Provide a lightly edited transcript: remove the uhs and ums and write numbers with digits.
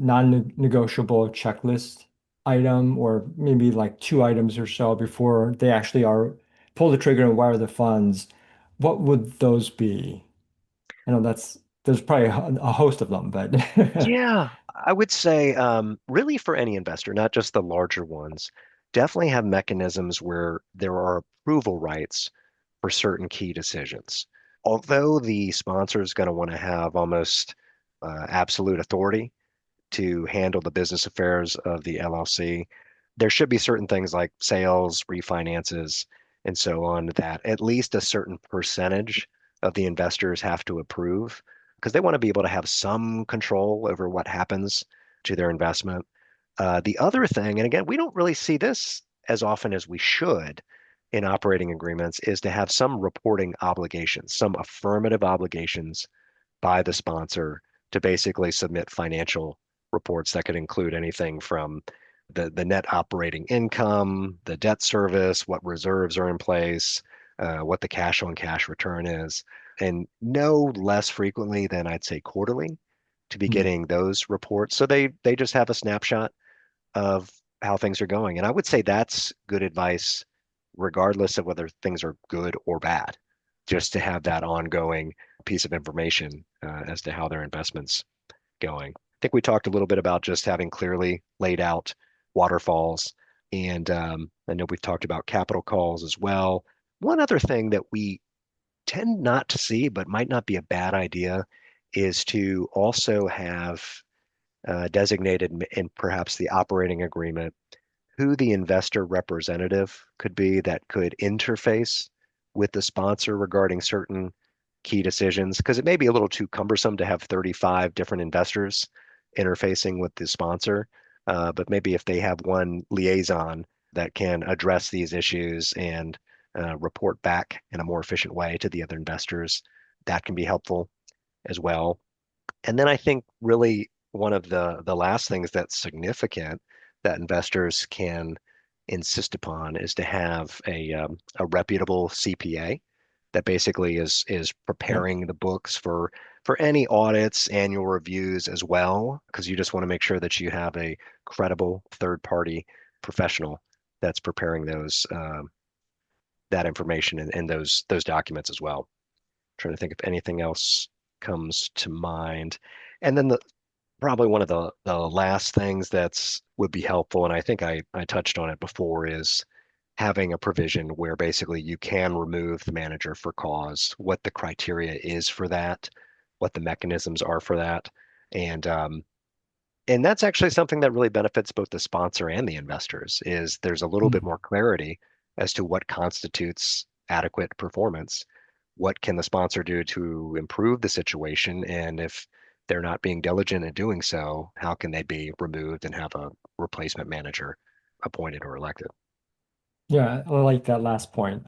non-negotiable checklist item, or maybe like two items or so before they actually are pull the trigger and wire the funds, what would those be? I know there's probably a host of them, but Yeah, I would say really for any investor, not just the larger ones, definitely have mechanisms where there are approval rights for certain key decisions. Although the sponsor is going to want to have almost absolute authority to handle the business affairs of the LLC, there should be certain things like sales, refinances, and so on that at least a certain percentage of the investors have to approve because they want to be able to have some control over what happens to their investment. The other thing, and again, we don't really see this as often as we should in operating agreements, is to have some reporting obligations, some affirmative obligations by the sponsor to basically submit financial reports that could include anything from the net operating income, the debt service, what reserves are in place, what the cash on cash return is, and no less frequently than I'd say quarterly to be Hmm. getting those reports. So they just have a snapshot of how things are going. And I would say that's good advice, regardless of whether things are good or bad, just to have that ongoing piece of information as to how their investments going. I think we talked a little bit about just having clearly laid out waterfalls. And I know we've talked about capital calls as well. One other thing that we tend not to see, but might not be a bad idea, is to also have designated in perhaps the operating agreement who the investor representative could be that could interface with the sponsor regarding certain key decisions, because it may be a little too cumbersome to have 35 different investors interfacing with the sponsor. But maybe if they have one liaison that can address these issues and report back in a more efficient way to the other investors, that can be helpful as well. And then I think really one of the last things that's significant that investors can insist upon is to have a reputable CPA that basically is Yep. preparing the books for any audits, annual reviews as well, because you just want to make sure that you have a credible third party professional that's preparing those that information and those documents as well. Trying to think if anything else comes to mind. And then probably one of the last things that's would be helpful, and I think I touched on it before, is having a provision where basically you can remove the manager for cause, what the criteria is for that, what the mechanisms are for that. And and that's actually something that really benefits both the sponsor and the investors, is there's a little bit Hmm. more clarity as to what constitutes adequate performance. What can the sponsor do to improve the situation? And if they're not being diligent in doing so, how can they be removed and have a replacement manager appointed or elected? Yeah, I like that last point.